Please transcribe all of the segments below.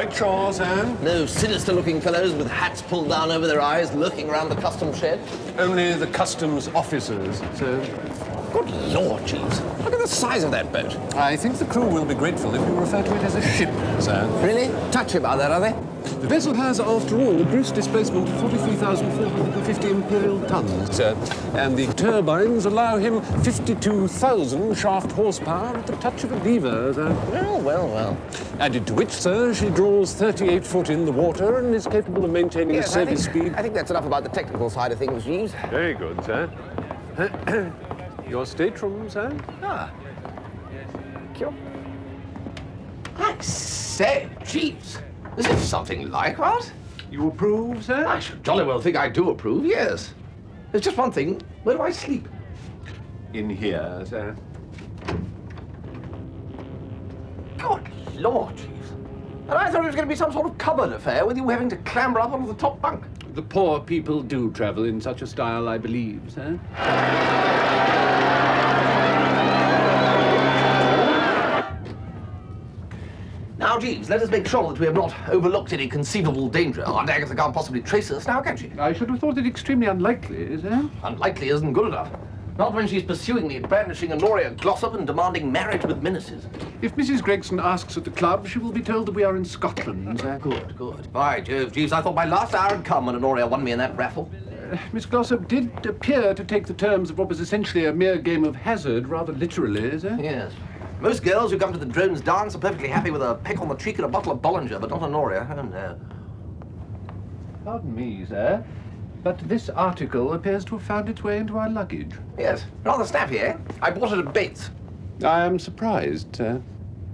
quite sure, sir. No sinister-looking fellows with hats pulled down over their eyes lurking around the customs shed? Only the customs officers, sir. Good Lord, Jeeves. Look at the size of that boat. I think the crew will be grateful if you refer to it as a ship, sir. Really? Touchy about that, are they? The vessel has, after all, a gross displacement of 43,450 imperial tons, sir. And the turbines allow him 52,000 shaft horsepower at the touch of a lever, sir. Well, well, well. Added to which, sir, she draws 38 foot in the water and is capable of maintaining a service speed. I think that's enough about the technical side of things, Jeeves. Very good, sir. Your stateroom, sir? Ah. Thank you. I say, Jeeves, this is something like what? You approve, sir? I should jolly well think I do approve, yes. There's just one thing. Where do I sleep? In here, sir. Good Lord, Jeeves. And I thought it was going to be some sort of cupboard affair with you having to clamber up onto the top bunk. The poor people do travel in such a style, I believe, sir. Now, Jeeves, let us make sure that we have not overlooked any conceivable danger. Aunt Agatha can't possibly trace us now, can she? I should have thought it extremely unlikely, sir. Unlikely isn't good enough. Not when she's pursuing me, brandishing Honoria Glossop and demanding marriage with menaces. If Mrs. Gregson asks at the club, she will be told that we are in Scotland, sir. Good, good. By Jove, Jeeves, I thought my last hour had come when Honoria won me in that raffle. Miss Glossop did appear to take the terms of what was essentially a mere game of hazard rather literally, sir. Yes. Most girls who come to the drones dance are perfectly happy with a peck on the cheek and a bottle of Bollinger, but not Honoria. Oh, no. Pardon me, sir, but this article appears to have found its way into our luggage. Yes. Rather snappy, eh? I bought it at Bates. I am surprised, sir.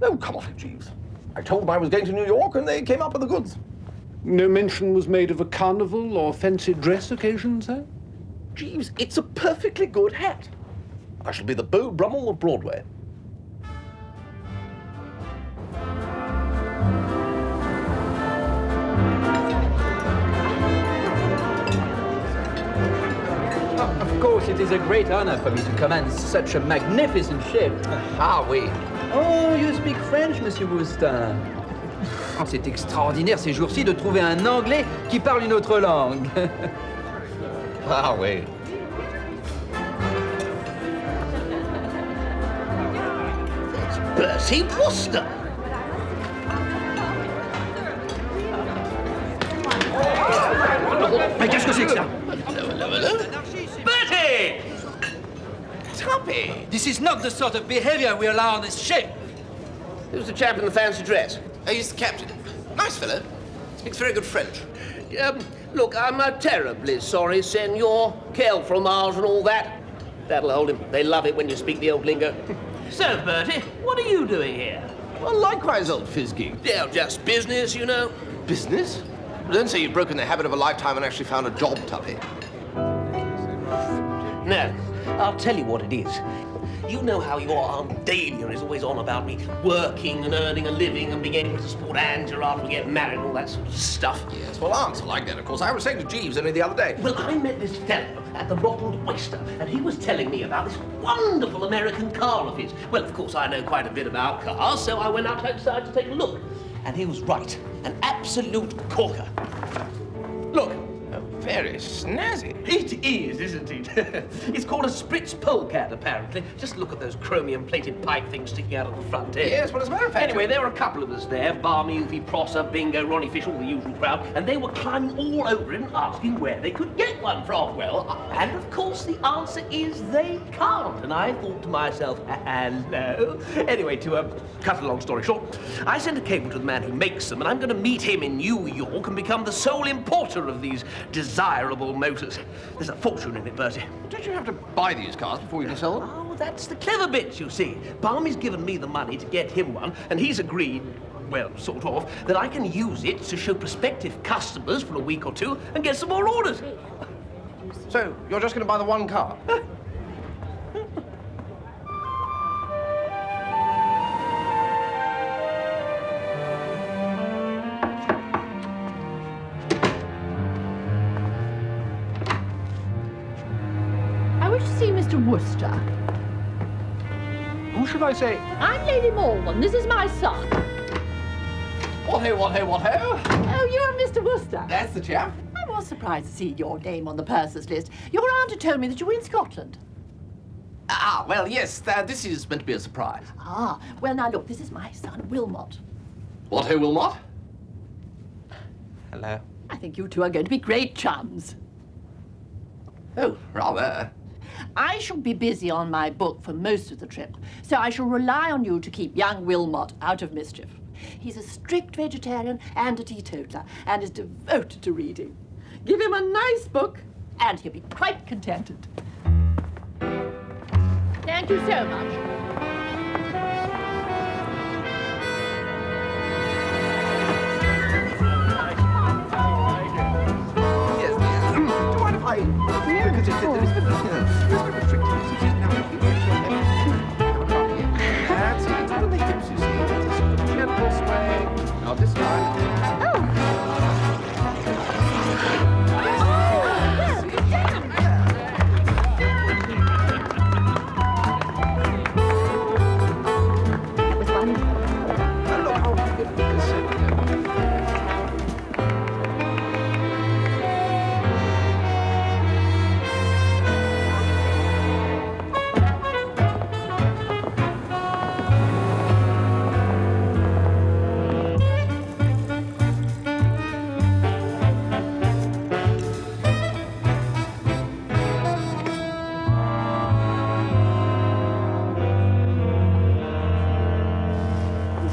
Oh, come off it, Jeeves. I told them I was going to New York and they came up with the goods. No mention was made of a carnival or fancy dress occasion, sir? Jeeves, it's a perfectly good hat. I shall be the Beau Brummel of Broadway. Of course, it is a great honor for me to command such a magnificent ship. Ah, oui. Oh, you speak French, Monsieur Wooster. Oh, c'est extraordinaire ces jours-ci de trouver un Anglais qui parle une autre langue. Ah, oui. It's Bertie Wooster. Mais qu'est-ce que c'est que ça? Bertie! Tuppy! This is not the sort of behavior we allow on this ship. Who's the chap in the fancy dress? Oh, he's the captain. Nice fellow. Speaks very good French. Look, I'm terribly sorry, senor. Quel fromage and all that. That'll hold him. They love it when you speak the old lingo. So, Bertie, what are you doing here? Well, likewise, old Fizzgig. Yeah, just business, you know. Business? Don't say you've broken the habit of a lifetime and actually found a job, Tuppy. No, I'll tell you what it is. You know how your Aunt Dahlia is always on about me working and earning a living and being able to support Angela after we get married and all that sort of stuff. Yes, well, aunts are like that, of course. I was saying to Jeeves only the other day. Well, I met this fellow at the Bottled Oyster, and he was telling me about this wonderful American car of his. Well, of course, I know quite a bit about cars, so I went outside to take a look. And he was right. An absolute corker. Look. Very snazzy. It is, isn't it? It's called a Spritz polecat, apparently. Just look at those chromium-plated pipe things sticking out of the front end. Yes, well, as a matter of fact... Anyway, there were a couple of us there. Barmy, Oofy, Prosser, Bingo, Ronnie Fish, all the usual crowd. And they were climbing all over it and asking where they could get one from. Well, and of course the answer is they can't. And I thought to myself, hello. Anyway, to cut a long story short, I sent a cable to the man who makes them, and I'm going to meet him in New York and become the sole importer of these desirable motors. There's a fortune in it, Bertie. Don't you have to buy these cars before you can sell them? Oh, that's the clever bit, you see. Barmy's given me the money to get him one, and he's agreed, well, sort of, that I can use it to show prospective customers for a week or two and get some more orders. So, you're just going to buy the one car? Mr. Wooster. Who should I say? I'm Lady Malden. This is my son. What-ho? Oh, you're Mr. Wooster. That's the chap. I was surprised to see your name on the purser's list. Your aunt had told me that you were in Scotland. Ah, well, yes, this is meant to be a surprise. Ah, well, now look, this is my son, Wilmot. What-ho, Wilmot? Hello. I think you two are going to be great chums. Oh, rather. I shall be busy on my book for most of the trip, so I shall rely on you to keep young Wilmot out of mischief. He's a strict vegetarian and a teetotaler, and is devoted to reading. Give him a nice book, and he'll be quite contented. Thank you so much. Yes, dear. Do you mind if I... Because it's a bit restricted. That's it. It's one of the hips, you see. It's a sort of gentle sway. Now this time. That was funny. Look how it is.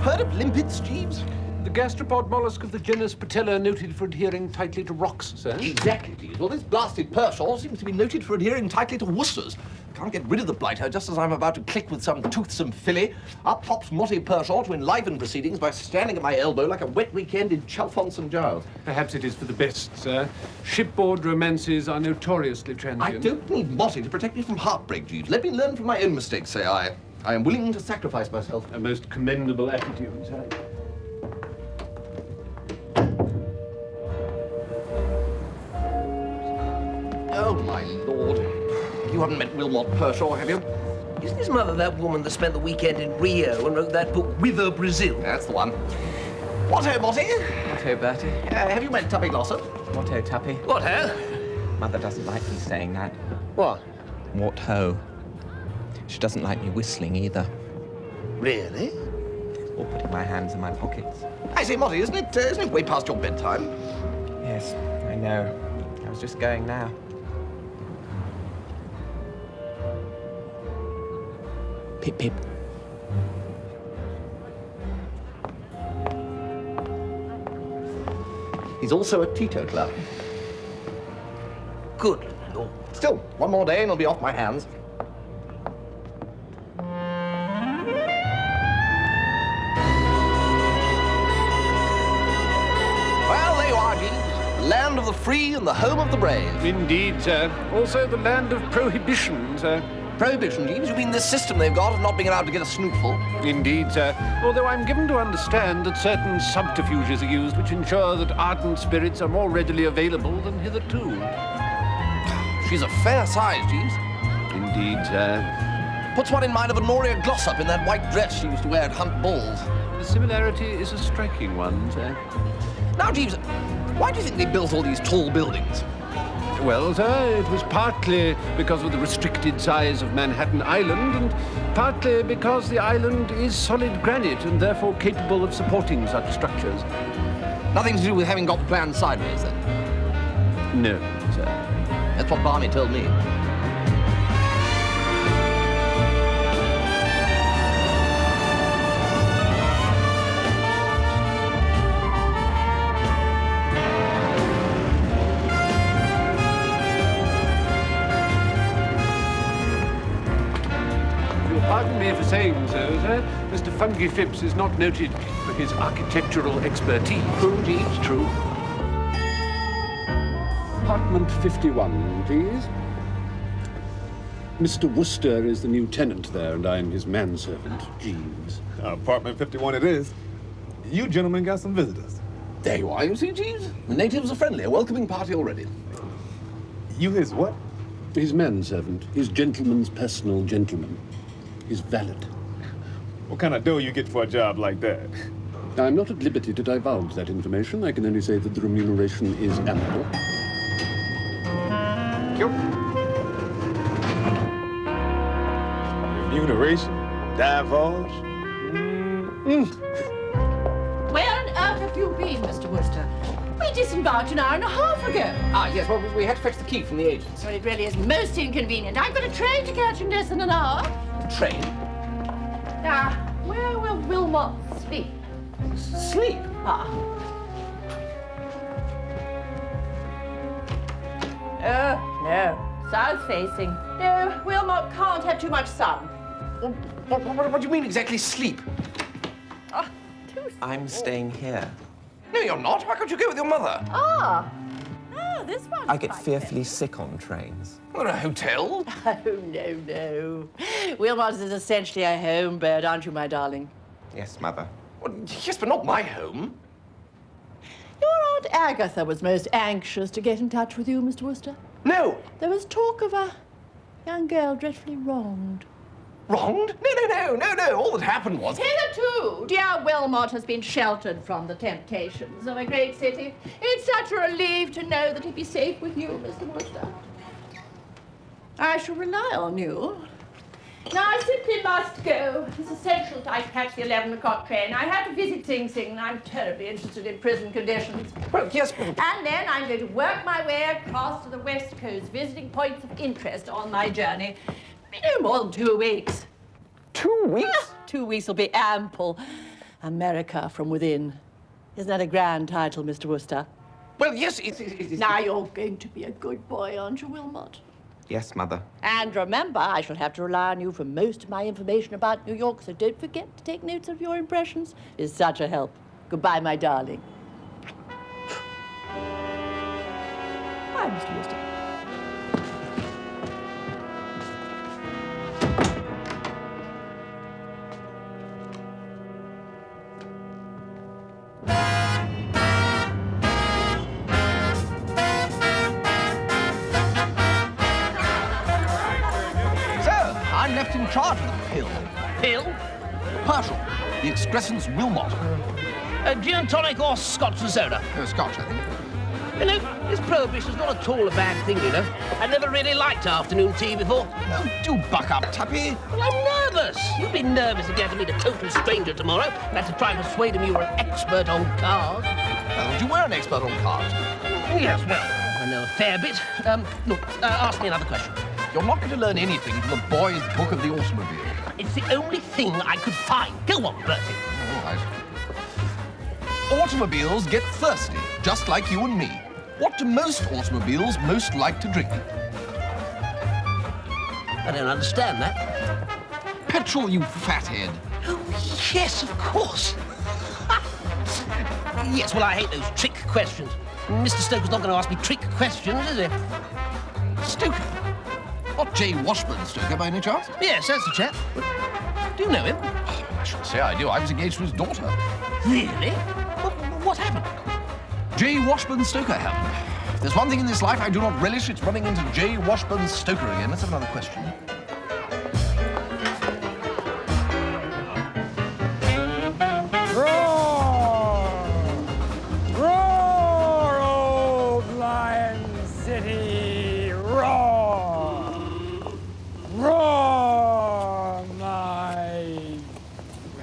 Heard of limpets, Jeeves? The gastropod mollusk of the genus Patella, noted for adhering tightly to rocks, sir. Exactly, Jeeves. Well, this blasted Pershaw seems to be noted for adhering tightly to Worcesters. Can't get rid of the blighter just as I'm about to click with some toothsome filly. Up pops Motty Pershaw to enliven proceedings by standing at my elbow like a wet weekend in Chalfont St. Giles. Perhaps it is for the best, sir. Shipboard romances are notoriously transient. I don't need Motty to protect me from heartbreak, Jeeves. Let me learn from my own mistakes, say I. I am willing to sacrifice myself. A most commendable attitude, sir. Oh, my lord. You haven't met Wilmot Pershaw, have you? Isn't his mother that woman that spent the weekend in Rio and wrote that book, Whither Brazil? That's the one. What-ho, Motty? What-ho, Bertie? Have you met Tuppy Glossop? What-ho, Tuppy? What, hell? Mother doesn't like me saying that. What? What-ho. She doesn't like me whistling either. Really? Or putting my hands in my pockets. I say, Motty, isn't it way past your bedtime? Yes, I know. I was just going now. Pip, pip. He's also a teetotaler. Good Lord. Still, one more day and he'll be off my hands. Well, there you are, Jeeves. Land of the free and the home of the brave. Indeed, sir. Also the land of prohibition, sir. Prohibition, Jeeves? You mean this system they've got of not being allowed to get a snootful? Indeed, sir. Although I'm given to understand that certain subterfuges are used which ensure that ardent spirits are more readily available than hitherto. She's a fair size, Jeeves. Indeed, sir. Puts one in mind of Honoria Glossop in that white dress she used to wear at Hunt Balls. The similarity is a striking one, sir. Now, Jeeves, why do you think they built all these tall buildings? Well, sir, it was partly because of the restricted size of Manhattan Island, and partly because the island is solid granite and therefore capable of supporting such structures. Nothing to do with having got planned sideways, then? No, sir. That's what Barney told me. Pardon me for saying so, sir. Mr. Fungi Phipps is not noted for his architectural expertise. True, Jeeves, true. Apartment 51, please. Mr. Wooster is the new tenant there, and I am his manservant, Jeeves. Apartment 51 it is. You gentlemen got some visitors. There you are, you see, Jeeves. The natives are friendly, a welcoming party already. You his what? His manservant, his gentleman's personal gentleman, his valet. What kind of dough you get for a job like that? I'm not at liberty to divulge that information. I can only say that the remuneration is ample. Remuneration? Divulge? Where on earth have you been, Mr. Wooster? We disembarked an hour and a half ago. Ah, yes, well, we had to fetch the key from the agents. Well, it really is most inconvenient. I've got a train to catch in less than an hour. Train? Now, where will Wilmot sleep? Sleep? Ah. Oh, no. South facing. No, Wilmot can't have too much sun. What do you mean exactly, sleep? Ah, I'm staying here. No, you're not. Why can't you go with your mother? Ah. Oh, this one. I get fearfully sick on trains. Or a hotel? Oh, no. Wilmot is essentially a home bird, aren't you, my darling? Yes, Mother. Well, yes, but not my home. Your Aunt Agatha was most anxious to get in touch with you, Mr. Wooster. No. There was talk of a young girl dreadfully wronged. Wronged? No. All that happened was... Hitherto, dear Wilmot has been sheltered from the temptations of a great city. It's such a relief to know that he'd be safe with you, Mr. Wooster. I shall rely on you. Now, I simply must go. It's essential that I catch the 11 o'clock train. I have to visit Sing Sing, and I'm terribly interested in prison conditions. Well, yes, but... And then I'm going to work my way across to the West Coast, visiting points of interest on my journey. No more than 2 weeks. 2 weeks? 2 weeks will be ample. America from within. Isn't that a grand title, Mr. Wooster? Well, yes, it's... Now you're going to be a good boy, aren't you, Wilmot? Yes, Mother. And remember, I shall have to rely on you for most of my information about New York, so don't forget to take notes of your impressions. It's such a help. Goodbye, my darling. Bye, Mr. Wooster. I'm left in charge of the pill. Pill? Partial. The excrescence Wilmot. Gin and tonic or Scotch and soda? Scotch, I think. You know, this prohibition's not at all a bad thing, you know. I've never really liked afternoon tea before. Oh, do buck up, Tuppy. Well, I'm nervous. You'll be nervous if you have to meet a total stranger tomorrow and have to try and persuade him you were an expert on cards. Well, you were an expert on cards. Yes, well, I know a fair bit. Look, ask me another question. You're not going to learn anything from the boy's book of the automobile. It's the only thing I could find. Go on, Bertie. All right. Automobiles get thirsty, just like you and me. What do most automobiles most like to drink? I don't understand that. Petrol, you fathead. Oh, yes, of course. Yes, well, I hate those trick questions. Mr. Stoker's not going to ask me trick questions, is he? Stoker? Not J. Washburn Stoker, by any chance? Yes, that's the chap. Do you know him? I should say I do. I was engaged to his daughter. Really? What happened? J. Washburn Stoker happened. If there's one thing in this life I do not relish, it's running into J. Washburn Stoker again. Let's have another question. Roar, old Lion City, roar! Roar, my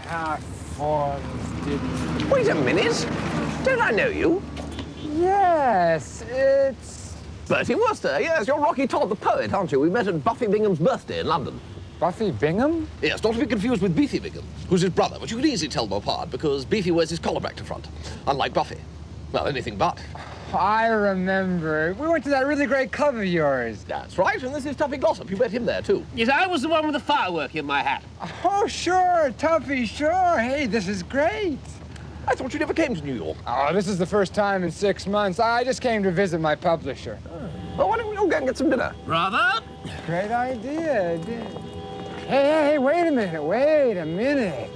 half-formed didn't... Wait a minute. Don't I know you? Yes, it's Bertie Wooster. Yes, you're Rocky Todd the poet, aren't you? We met at Buffy Bingham's birthday in London. Buffy Bingham? Yes, not to be confused with Beefy Bingham, who's his brother, but you can easily tell them apart because Beefy wears his collar back to front, unlike Buffy. Well, anything but. I remember. We went to that really great club of yours. That's right, and this is Tuppy Glossop. You met him there, too. Yes, I was the one with the firework in my hat. Oh, sure, Tuffy, sure. Hey, this is great. I thought you never came to New York. Oh, this is the first time in 6 months. I just came to visit my publisher. Well, why don't we all go and get some dinner? Rather? Great idea. Hey, wait a minute.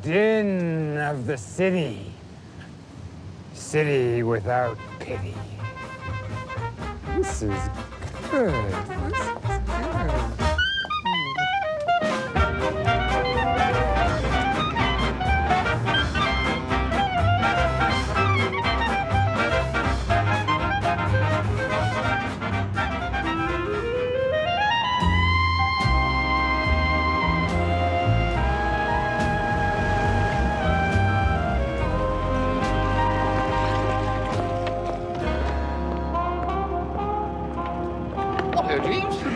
Din of the city. City without pity. This is good.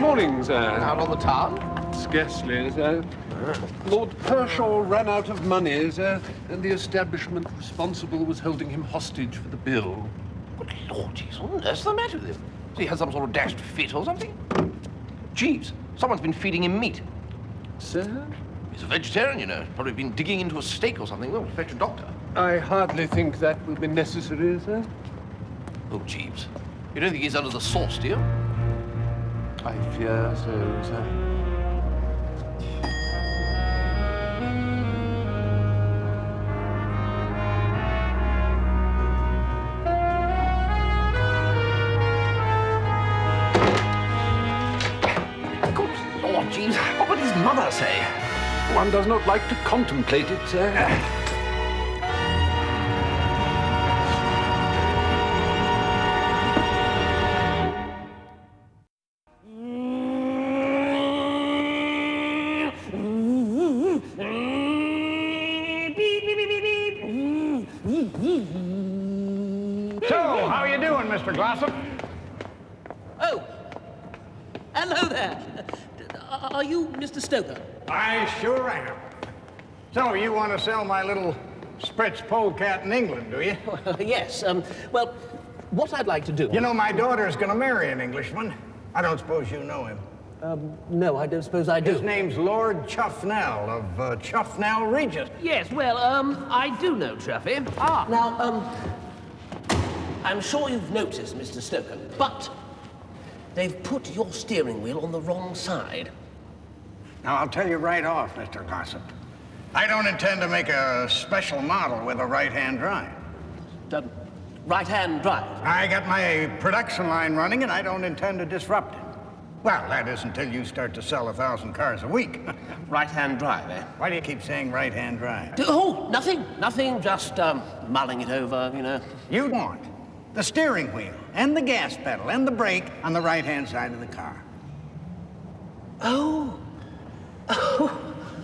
morning, sir. Out on the town? Scarcely, sir. Lord Pershaw ran out of money, sir, and the establishment responsible was holding him hostage for the bill. Good Lord, Jeeves, what on earth's the matter with him? Has he had some sort of dashed fit or something? Jeeves, someone's been feeding him meat. Sir? He's a vegetarian, you know. Probably been digging into a steak or something. Well, fetch a doctor. I hardly think that will be necessary, sir. Oh, Jeeves, you don't think he's under the sauce, do you? I fear so, sir. Good Lord, Jeeves, what would his mother say? One does not like to contemplate it, sir. So, how you doing, Mr. Glossop? Oh, hello there. Are you Mr. Stoker? I sure am. So, you want to sell my little Spritz polecat in England, do you? Yes. Well, what I'd like to do... You know, my daughter's going to marry an Englishman. I don't suppose you know him. No, I don't suppose I do. His name's Lord Chuffnell of Chuffnell Regis. Yes, well, I do know Truffy. Ah, now, I'm sure you've noticed, Mr. Stoker, but they've put your steering wheel on the wrong side. Now, I'll tell you right off, Mr. Glossop. I don't intend to make a special model with a right-hand drive. The right-hand drive? I got my production line running, and I don't intend to disrupt it. Well, that is until you start to sell 1,000 cars a week. Right-hand drive, eh? Why do you keep saying right-hand drive? Oh, nothing, just mulling it over, you know. You want the steering wheel and the gas pedal and the brake on the right-hand side of the car. Oh,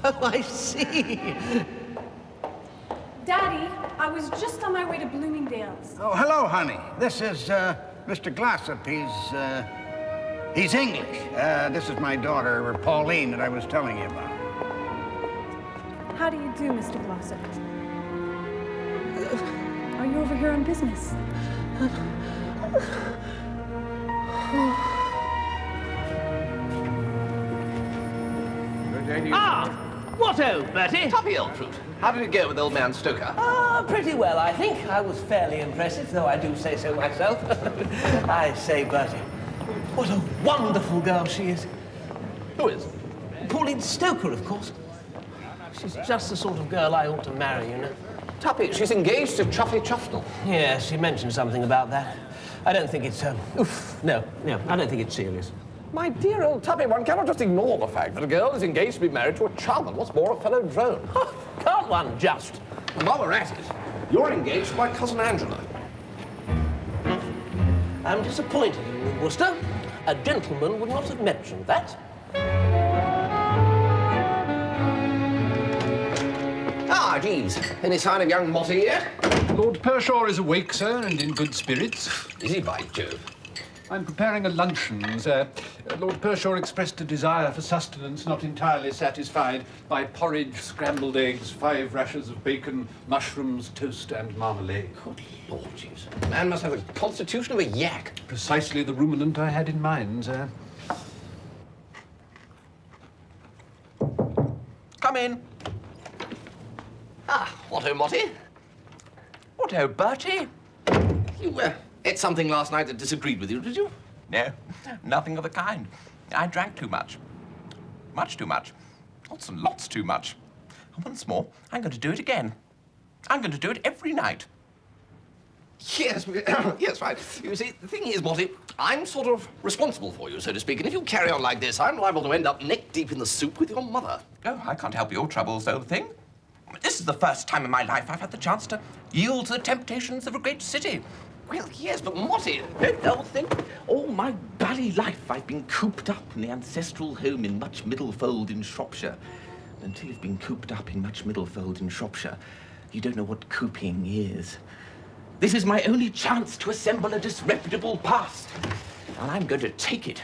I see. Daddy, I was just on my way to Bloomingdale's. Oh, hello, honey. This is Mr. Glossop. He's English. This is my daughter, Pauline, that I was telling you about. How do you do, Mr. Glossop? Are you over here on business? Ah! What ho, Bertie? Tuppy, old fruit. How did it go with old man Stoker? Pretty well, I think. I was fairly impressive, though I do say so myself. I say, Bertie, what a wonderful girl she is. Who is? Pauline Stoker, of course. She's just the sort of girl I ought to marry, you know. Tuppy, she's engaged to Chuffy Chuffnell. Yes, she mentioned something about that. I don't think it's, no, I don't think it's serious. My dear old Tuppy, one cannot just ignore the fact that a girl is engaged to be married to a chum, and what's more, a fellow drone. Can't one just? And while we're at it, you're engaged to my cousin Angela. I'm disappointed in you, Wooster. A gentleman would not have mentioned that. Ah, Jeeves. Any sign of young Motty yet? Lord Pershaw is awake, sir, and in good spirits. Is he, by Jove? I'm preparing a luncheon, sir. Lord Pershaw expressed a desire for sustenance not entirely satisfied by porridge, scrambled eggs, 5 rashers of bacon, mushrooms, toast, and marmalade. Good Lord, Jeeves. The man must have the constitution of a yak. Precisely the ruminant I had in mind, sir. Come in. Ah, what-ho, Motty? What-ho, Bertie? You ate something last night that disagreed with you, did you? No, nothing of the kind. I drank too much. Much too much. Lots and lots too much. And once more, I'm going to do it again. I'm going to do it every night. Yes, yes, right. You see, the thing is, Motty, I'm sort of responsible for you, so to speak, and if you carry on like this, I'm liable to end up neck deep in the soup with your mother. Oh, I can't help your troubles, old thing. This is the first time in my life I've had the chance to yield to the temptations of a great city. Well, yes, but Motty... Old thing, all my bally life I've been cooped up in the ancestral home in Much Middlefold in Shropshire. Until you've been cooped up in Much Middlefold in Shropshire, you don't know what cooping is. This is my only chance to assemble a disreputable past, and I'm going to take it.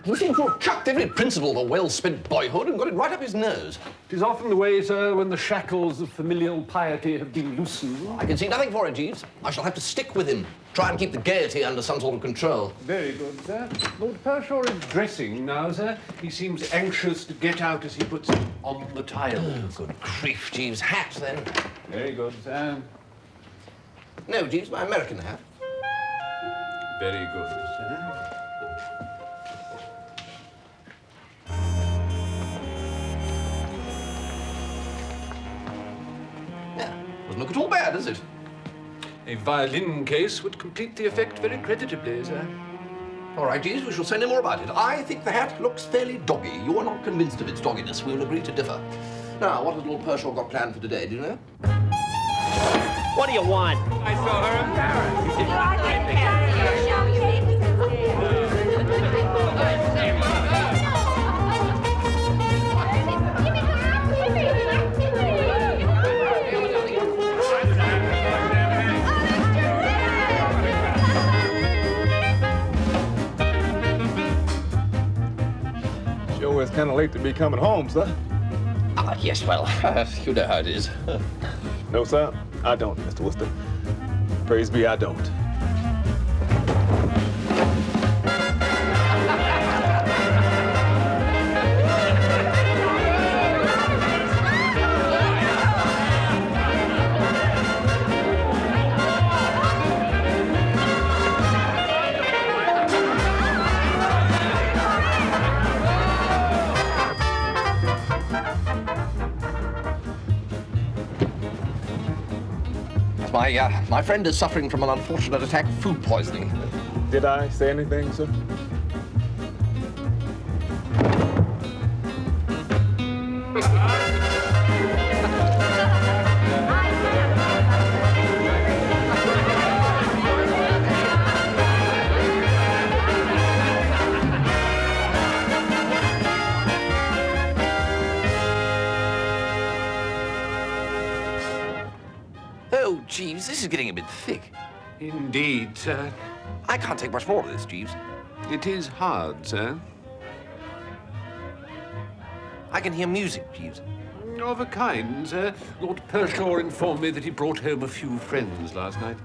We seem to have chucked every principle of a well-spent boyhood and got it right up his nose. It is often the way, sir, when the shackles of familial piety have been loosened. I can see nothing for it, Jeeves. I shall have to stick with him. Try and keep the gaiety under some sort of control. Very good, sir. Lord Pershaw is dressing now, sir. He seems anxious to get out, as he puts it, on the tile. Oh, good grief, Jeeves. Hat, then. Very good, sir. No, Jeeves, my American hat. Very good, sir. Yeah, doesn't look at all bad, does it? A violin case would complete the effect very creditably, sir. All right, Jeeves, we shall say no more about it. I think the hat looks fairly doggy. You are not convinced of its dogginess. We will agree to differ. Now, what has Lord Pershaw got planned for today, do you know? What do you want? I saw her Sure, it's kind of late to be coming home, sir. Ah, yes, well, you know how it is. No, sir, I don't, Mr. Wooster. Praise be, I don't. My friend is suffering from an unfortunate attack of food poisoning. Did I say anything, sir? Oh, Jeeves, this is getting a bit thick. Indeed, sir. I can't take much more of this, Jeeves. It is hard, sir. I can hear music, Jeeves. Of a kind, sir. Lord Pershaw informed me that he brought home a few friends last night.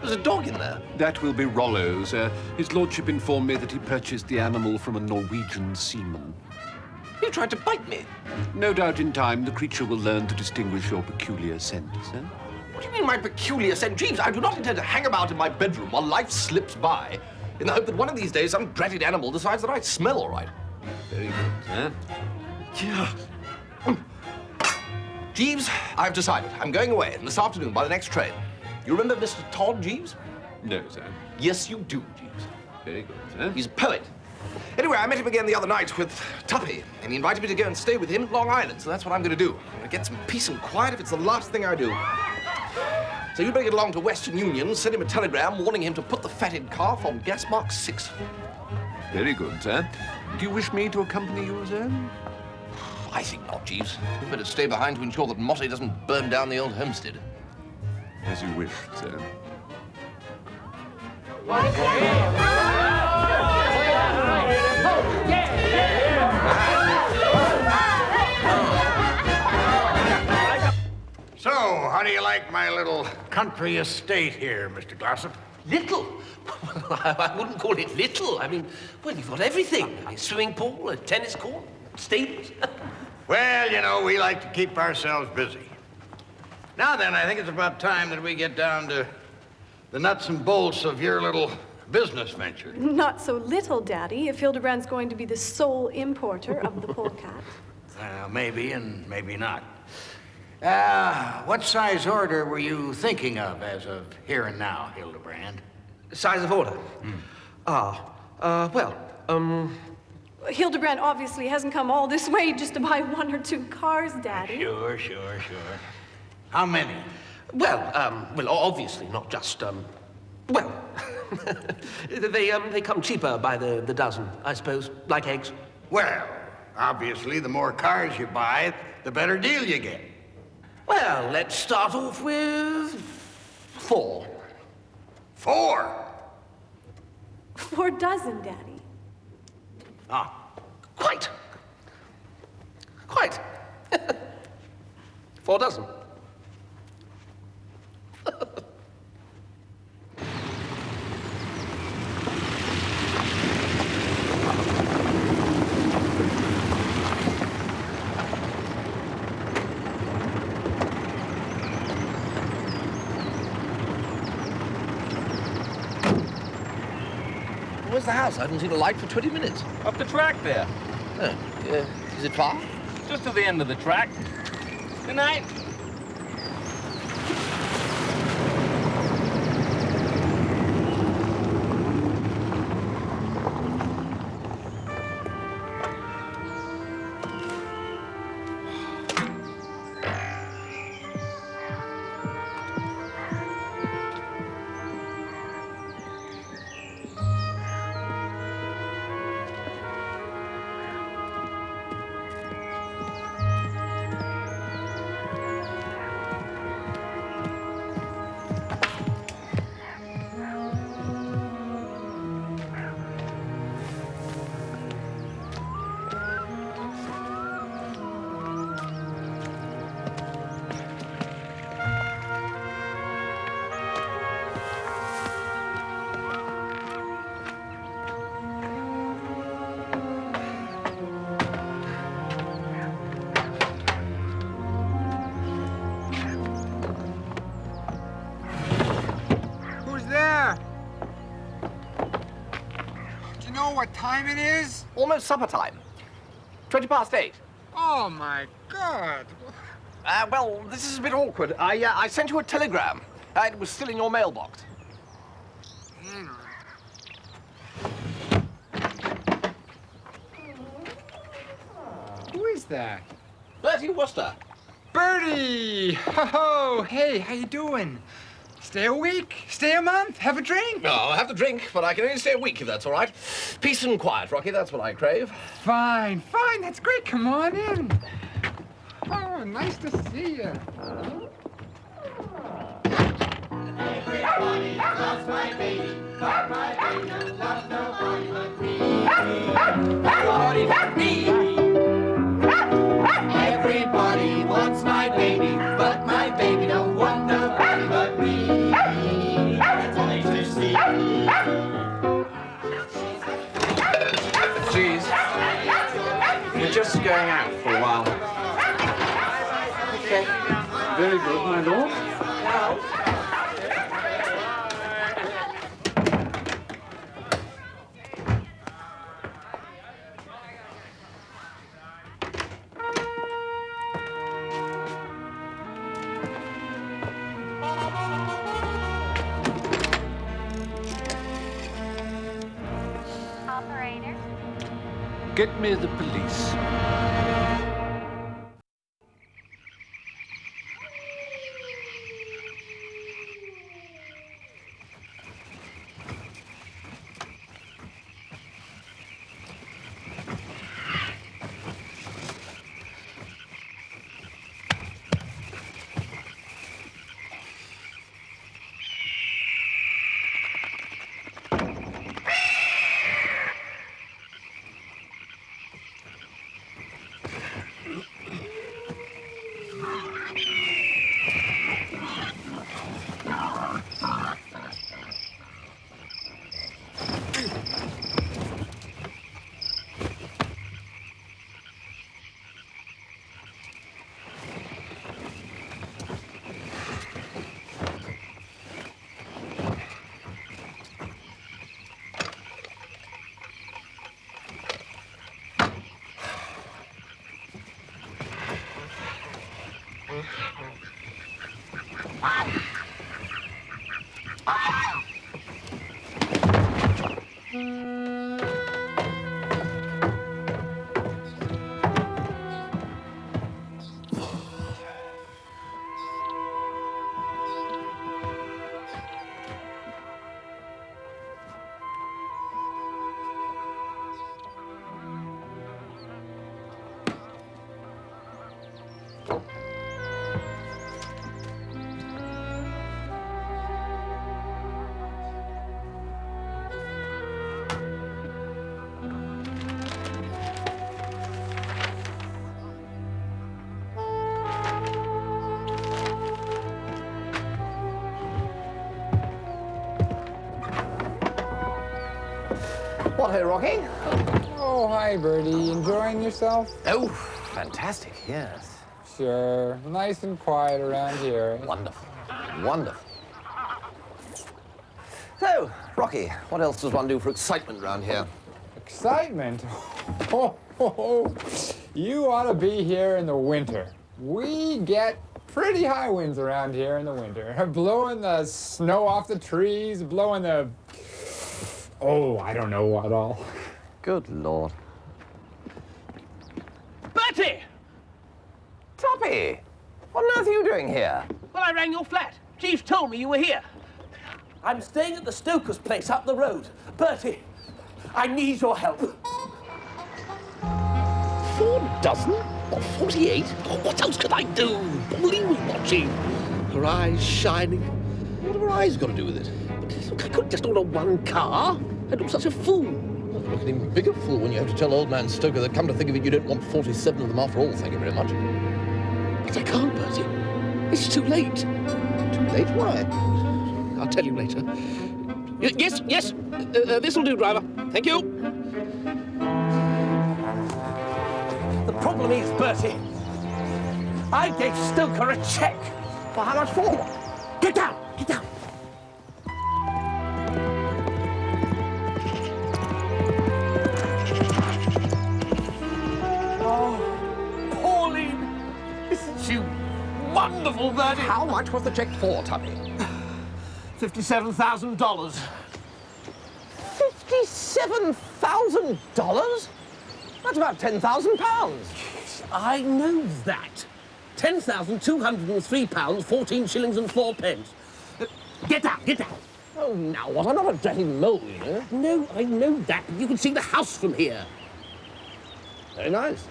There's a dog in there. That will be Rollo, sir. His lordship informed me that he purchased the animal from a Norwegian seaman. You tried to bite me. No doubt in time the creature will learn to distinguish your peculiar scent, sir. What do you mean, my peculiar scent? Jeeves, I do not intend to hang about in my bedroom while life slips by, in the hope that one of these days some dreaded animal decides that I smell all right. Very good, sir. Yeah. Jeeves, I've decided. I'm going away this afternoon by the next train. You remember Mr. Todd, Jeeves? No, sir. Yes, you do, Jeeves. Very good, sir. He's a poet. Anyway, I met him again the other night with Tuppy, and he invited me to go and stay with him in Long Island, so that's what I'm going to do. I'm going to get some peace and quiet if it's the last thing I do. So you better get along to Western Union, send him a telegram warning him to put the fatted calf on gas mark 6. Very good, sir. Do you wish me to accompany you, sir? I think not, Jeeves. You'd better stay behind to ensure that Motti doesn't burn down the old homestead. As you wish, sir. So, how do you like my little country estate here, Mr. Glossop? Little? I wouldn't call it little. I mean, well, you've got everything. A swimming pool, a tennis court, stables. Well, you know, we like to keep ourselves busy. Now then, I think it's about time that we get down to the nuts and bolts of your little business venture. Not so little, Daddy, if Hildebrand's going to be the sole importer of the polecat. Maybe and maybe not. What size order were you thinking of as of here and now, Hildebrand? Size of order? Hildebrand obviously hasn't come all this way just to buy 1 or 2 cars, Daddy. Sure. How many? Well, obviously not just, Well, they come cheaper by the dozen, I suppose, like eggs. Well, obviously, the more cars you buy, the better deal you get. Well, let's start off with 4. 4? 4 dozen, Daddy. Ah. Quite. 4 dozen. Where's the house? I haven't seen a light for 20 minutes. Up the track there. Oh, is it far? Just to the end of the track. Good night. What time it is? Almost supper time. 20 past 8. Oh, my God. Well, this is a bit awkward. I sent you a telegram. It was still in your mailbox. Hang on. Who is that? Bertie Wooster. Bertie! Ho-ho! Hey, how you doing? Stay a week? Stay a month? Have a drink? No, I'll have the drink, but I can only stay a week if that's all right. Peace and quiet, Rocky, that's what I crave. Fine, fine, that's great. Come on in. Oh, nice to see you. Everybody loves my baby, but my baby loves nobody but me. Nobody but me. Everybody wants my baby, but my baby don't want nobody but me. That's all they to see. Jeeves, we're just going out for a while. Okay. Very good, my lord. Operator. Get me the police. What, hey, Rocky? Oh, hi, Bertie. Enjoying yourself? Oh, fantastic, yes. Sure. Nice and quiet around here. Wonderful. Wonderful. So, Rocky, what else does one do for excitement around here? Excitement? Oh, you ought to be here in the winter. We get pretty high winds around here in the winter. Blowing the snow off the trees, blowing the... Oh, I don't know what all. Good Lord. Bertie! Toppy! What on earth are you doing here? Well, I rang your flat. Jeeves told me you were here. I'm staying at the Stoker's place up the road. Bertie, I need your help. 4 dozen? Or 48? Oh, what else could I do? Pauline was watching. Her eyes shining. What have her eyes got to do with it? But I couldn't just order 1 car. I'd look such a fool. Well, look an even bigger fool when you have to tell old man Stoker that, come to think of it, you don't want 47 of them after all, thank you very much. But I can't, Bertie. It's too late. Too late? Why? I'll tell you later. Yes. This'll do, driver. Thank you. The problem is, Bertie, I gave Stoker a cheque. For how much for? Get down, get down. Oh, Pauline, isn't she wonderful, Bertie? How much was the check for, Tubby? $57,000. $57,000? That's about £10,000. I know that. £10,203, 14 shillings and 4 pence. Get down, get down. Oh, now what? I'm not a dratty mole, you know. No, I know that, but you can see the house from here. Very nice.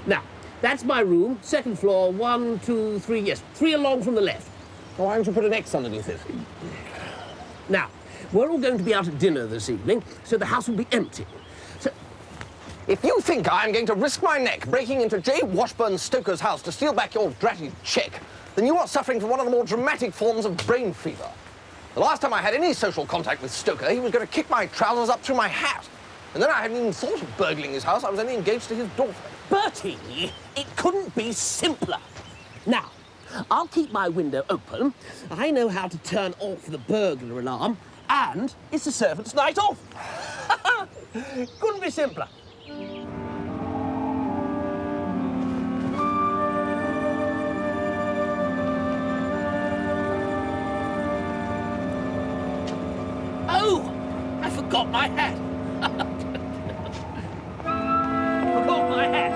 Now, that's my room, 2nd floor, 1, 2, 3, yes, 3 along from the left. Why don't you put an X underneath it? Now, we're all going to be out at dinner this evening, so the house will be empty. So, if you think I'm going to risk my neck breaking into J. Washburn Stoker's house to steal back your dratty cheque, then you are suffering from one of the more dramatic forms of brain fever. The last time I had any social contact with Stoker, he was going to kick my trousers up through my hat. And then I hadn't even thought of burgling his house. I was only engaged to his daughter. Bertie, it couldn't be simpler. Now, I'll keep my window open. I know how to turn off the burglar alarm, and it's the servants' night off. Couldn't be simpler. Oh, I forgot my hat. Forgot my hat.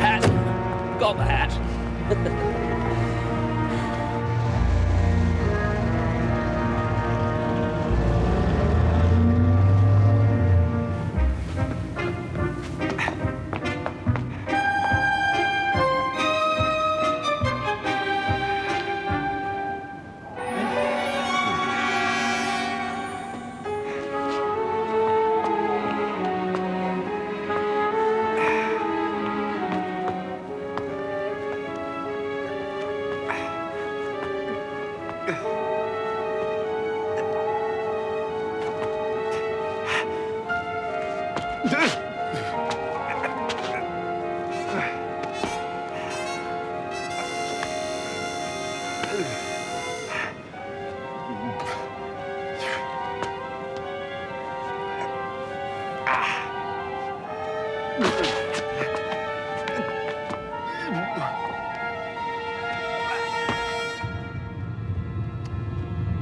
Hat. Got the hat.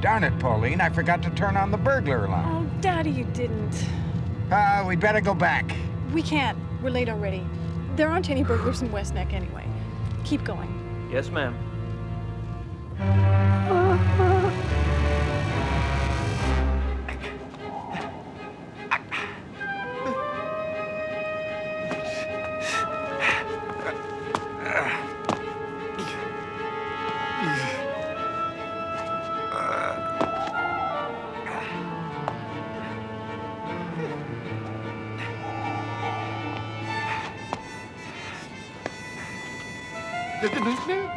Darn it, Pauline, I forgot to turn on the burglar alarm. Oh, Daddy, you didn't. We'd better go back. We can't. We're late already. There aren't any burglars in West Neck anyway. Keep going. Yes, ma'am. listening?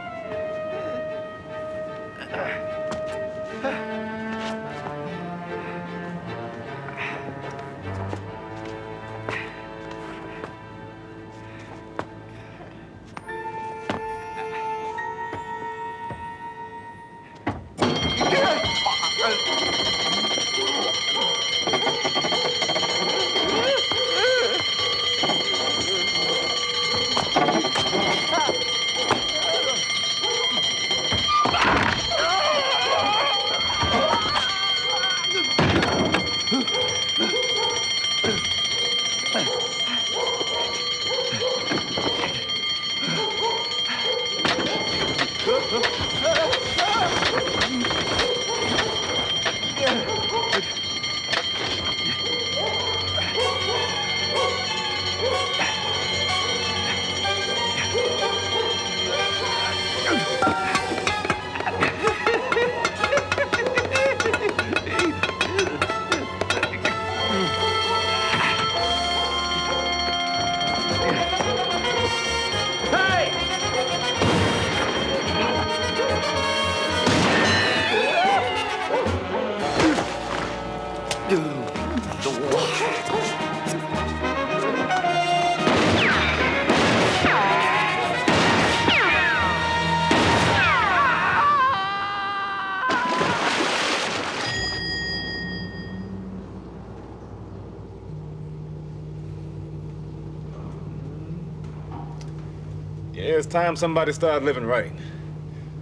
Yeah, it's time somebody started living right.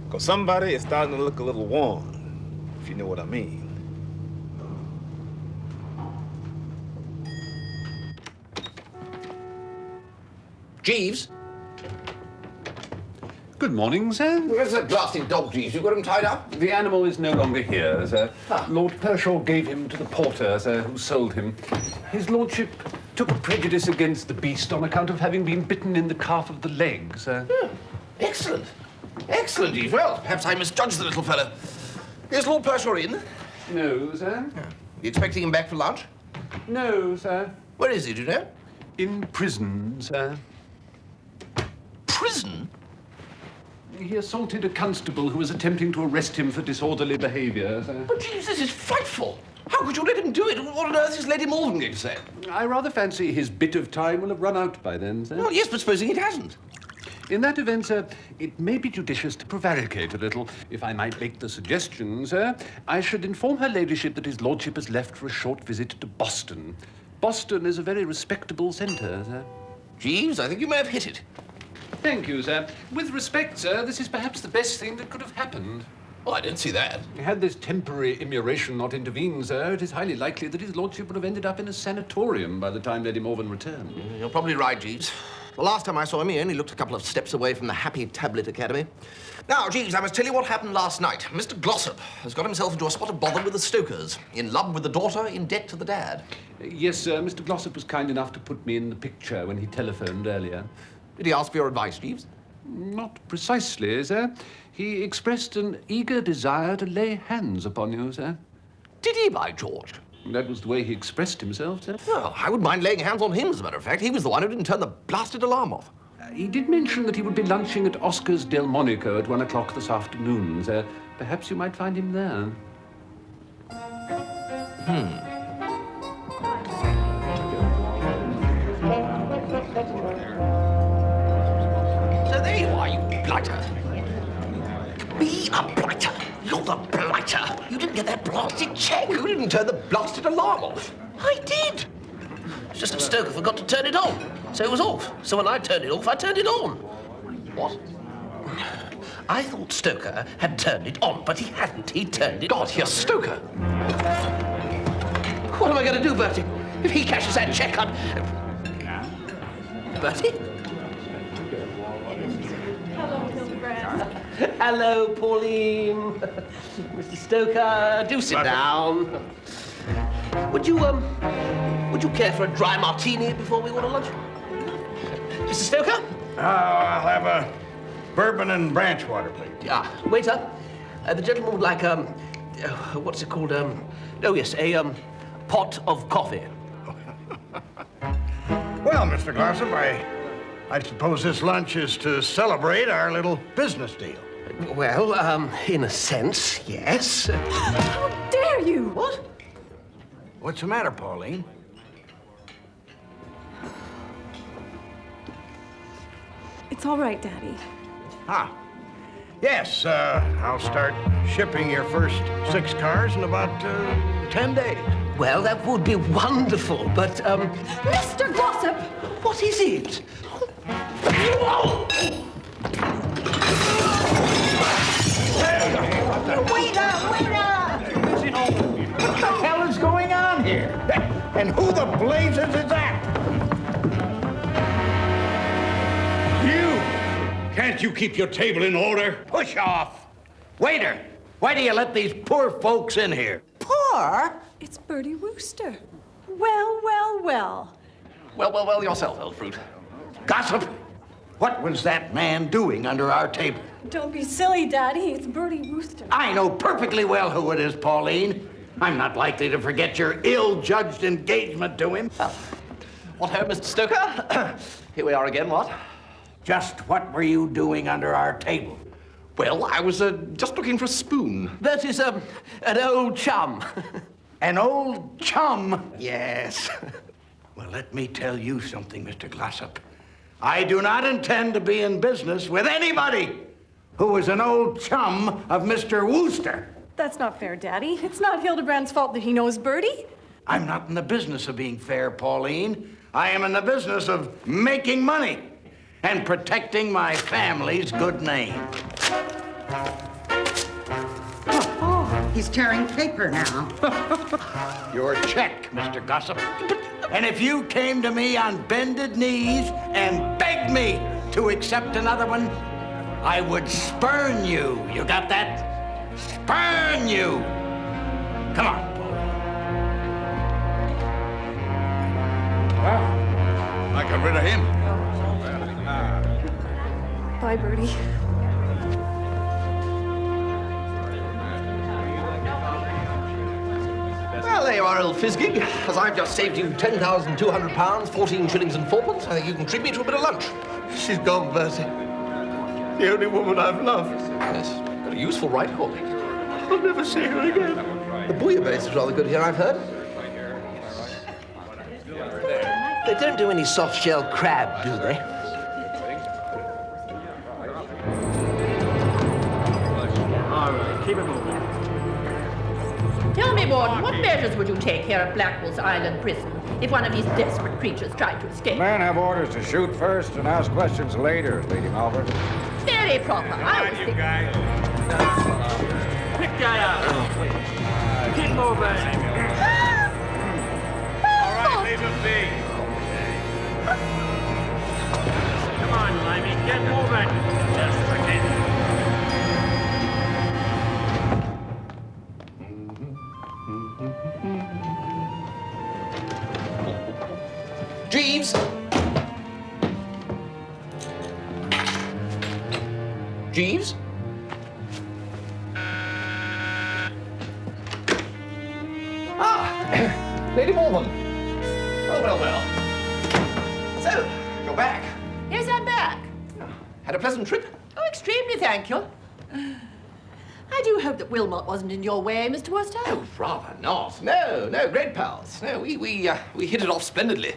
Because somebody is starting to look a little worn, if you know what I mean. Jeeves? Good morning, sir. Where's that blasted dog, Jeeves? You got him tied up? The animal is no longer here, sir. Lord Pershaw gave him to the porter, sir, who sold him. His lordship took a prejudice against the beast on account of having been bitten in the calf of the leg, sir. Excellent. Excellent, Jeeves. Well, perhaps I misjudged the little fellow. Is Lord Pershaw in? No, sir. You expecting him back for lunch? No, sir. Where is he, do you know? In prison, sir. Prison? He assaulted a constable who was attempting to arrest him for disorderly behaviour, sir. But, Jeeves, this is frightful. How could you let him do it? What on earth is Lady Malvern going to say? I rather fancy his bit of time will have run out by then, sir. Well, yes, but supposing it hasn't. In that event, sir, it may be judicious to prevaricate a little. If I might make the suggestion, sir, I should inform her ladyship that his lordship has left for a short visit to Boston. Boston is a very respectable centre, sir. Jeeves, I think you may have hit it. Thank you, sir. With respect, sir, this is perhaps the best thing that could have happened. Oh, I didn't see that. Had this temporary immuration not intervened, sir, it is highly likely that his lordship would have ended up in a sanatorium by the time Lady Malvern returned. You're probably right, Jeeves. The last time I saw him, he only looked a couple of steps away from the Happy Tablet Academy. Now, Jeeves, I must tell you what happened last night. Mr. Glossop has got himself into a spot of bother with the Stokers. In love with the daughter, in debt to the dad. Yes, sir. Mr. Glossop was kind enough to put me in the picture when he telephoned earlier. Did he ask for your advice, Jeeves? Not precisely, sir. He expressed an eager desire to lay hands upon you, sir. Did he, by George? That was the way he expressed himself, sir. Well, I wouldn't mind laying hands on him, as a matter of fact. He was the one who didn't turn the blasted alarm off. He did mention that he would be lunching at Oscar's Delmonico at 1 o'clock this afternoon, sir. Perhaps you might find him there. So there you are, you blighter. Be a blighter. You're the blighter. You didn't get that blasted check. You didn't turn the blasted alarm off. I did. It's just that Stoker forgot to turn it on, so it was off. So when I turned it off, I turned it on. What? I thought Stoker had turned it on, but he hadn't. He turned it God, here's Stoker. What am I going to do, Bertie? If he cashes that check, I'm... Bertie? Hello, Pauline. Mr. Stoker, do sit down. Would you care for a dry martini before we order lunch? Mr. Stoker? I'll have a bourbon and branch water, please. Waiter, the gentleman would like, what's it called? Oh, yes, a pot of coffee. Well, Mr. Glossop, I suppose this lunch is to celebrate our little business deal. Well, in a sense, yes. How dare you? What? What's the matter, Pauline? It's all right, Daddy. Ah. Yes, I'll start shipping your first 6 cars in about 10 days. Well, that would be wonderful, but, Mr. Glossop! what is it? What the hell is going on here? And who the blazes is that? You! Can't you keep your table in order? Push off! Waiter! Why do you let these poor folks in here? Poor? It's Bertie Wooster. Well, well, well. Well, yourself, old fruit. Gossip! What was that man doing under our table? Don't be silly, Daddy. It's Bertie Wooster. I know perfectly well who it is, Pauline. I'm not likely to forget your ill-judged engagement to him. What ho, Mr. Stoker? Here we are again, what? Just what were you doing under our table? Well, I was just looking for a spoon. That is, an old chum. An old chum? Yes. Well, let me tell you something, Mr. Glossop. I do not intend to be in business with anybody who is an old chum of Mr. Wooster. That's not fair, Daddy. It's not Hildebrand's fault that he knows Bertie. I'm not in the business of being fair, Pauline. I am in the business of making money and protecting my family's good name. Oh, he's tearing paper now. Your check, Mr. Gossip. And if you came to me on bended knees and begged me to accept another one, I would spurn you. You got that? Spurn you. Come on, Pauline. Well, I got rid of him. Bye, Bertie. Well, there you are, old Fizzgig. As I've just saved you £10,200, 14 shillings and 4pence, I think you can treat me to a bit of lunch. She's gone, Bertie. The only woman I've loved. Yes, got a useful right hook. I'll never see her again. The bouillabaisse is rather good here, I've heard. They don't do any soft-shell crab, do they? All right, keep it moving. Tell me, Warden, what measures would you take here at Blackwell's Island prison if one of these desperate creatures tried to escape? Men have orders to shoot first and ask questions later, Lady Malvern. Very proper. I was You guys. Pick that up. Keep moving. All right, leave him be. Come on, Limey, get moving. Just a second. Jeeves! Jeeves? Ah, Lady Malvern. Well. So, you're back. Yes, I'm back. Had a pleasant trip? Oh, extremely, thank you. I do hope that Wilmot wasn't in your way, Mr. Wooster. Oh, rather not. No, great pals. No, we hit it off splendidly.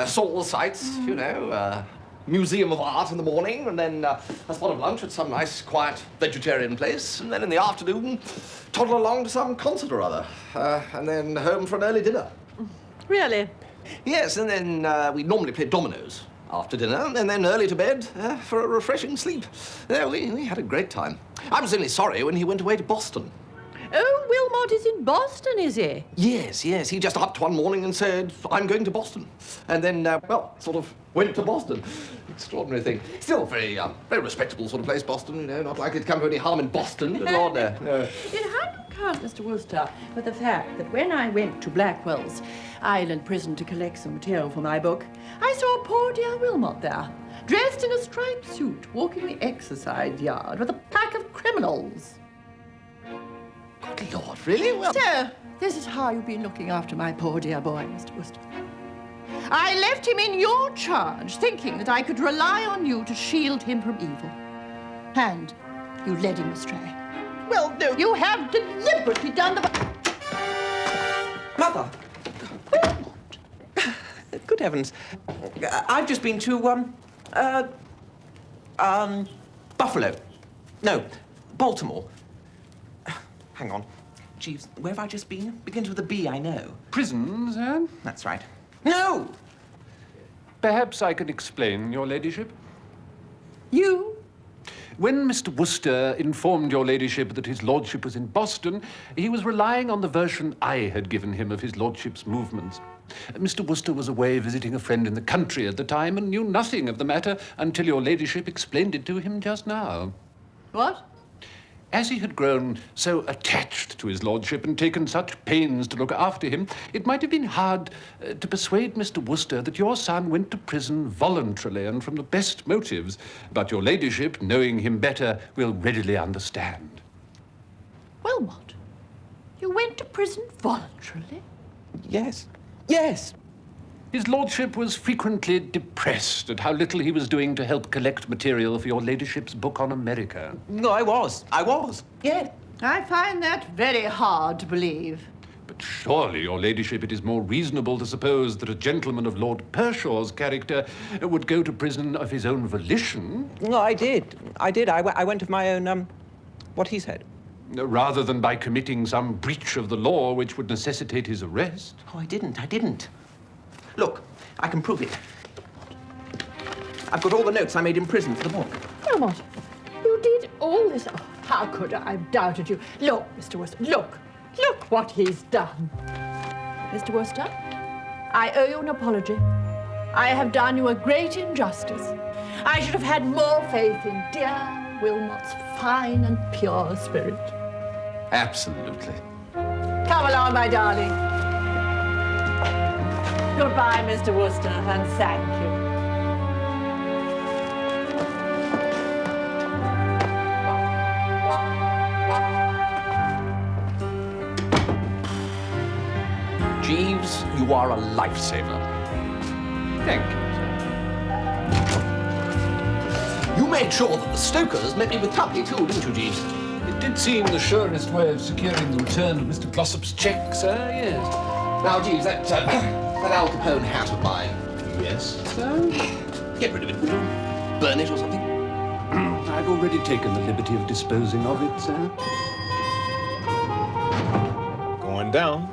Saw all the sights, you know, Museum of Art in the morning, and then a spot of lunch at some nice, quiet vegetarian place, and then in the afternoon, toddle along to some concert or other, and then home for an early dinner. Really? Yes, and then we normally play dominoes after dinner, and then early to bed for a refreshing sleep. We had a great time. I was only sorry when he went away to Boston. Oh, Wilmot is in Boston, is he? Yes. He just upped one morning and said, I'm going to Boston. And then, sort of went to Boston. Extraordinary thing. Still very respectable sort of place, Boston, you know, not likely to come to any harm in Boston, but Lord, no. It hadn't count, Mr. Wooster, with the fact that when I went to Blackwell's Island prison to collect some material for my book, I saw poor dear Wilmot there, dressed in a striped suit, walking the exercise yard with a pack of criminals. Good Lord, really? Well... So, this is how you've been looking after my poor dear boy, Mr. Wooster. I left him in your charge, thinking that I could rely on you to shield him from evil. And you led him astray. Well, no. You have deliberately done the... Mother! Good heavens. I've just been to, Buffalo. No, Baltimore. Hang on. Jeeves, where have I just been? Begins with a B, I know. Prisons, eh? That's right. No! Perhaps I can explain, your ladyship. You? When Mr. Wooster informed your ladyship that his lordship was in Boston, he was relying on the version I had given him of his lordship's movements. Mr. Wooster was away visiting a friend in the country at the time and knew nothing of the matter until your ladyship explained it to him just now. What? As he had grown so attached to his lordship and taken such pains to look after him, it might have been hard to persuade Mr. Wooster that your son went to prison voluntarily and from the best motives. But your ladyship, knowing him better, will readily understand. Wilmot, you went to prison voluntarily? Yes. Yes. His lordship was frequently depressed at how little he was doing to help collect material for your ladyship's book on America. No, I was. Yeah. I find that very hard to believe. But surely, your ladyship, it is more reasonable to suppose that a gentleman of Lord Pershaw's character would go to prison of his own volition. No, I did. I went of my own, what he said. Rather than by committing some breach of the law which would necessitate his arrest. Oh, I didn't. Look, I can prove it. I've got all the notes I made in prison for the book. Wilmot, you did all this. Oh, how could I have doubted you? Look, Mr. Wooster, look. Look what he's done. Mr. Wooster, I owe you an apology. I have done you a great injustice. I should have had more faith in dear Wilmot's fine and pure spirit. Absolutely. Come along, my darling. Goodbye, Mr. Wooster, and thank you. Jeeves, you are a lifesaver. Thank you, sir. You made sure that the Stokers met me with company too, didn't you, Jeeves? It did seem the surest way of securing the return of Mr. Glossop's cheque, sir, yes. Now, Jeeves, that Al Capone hat of mine. Yes, sir? Get rid of it, would you? Burn it or something? I've already taken the liberty of disposing of it, sir. Going down.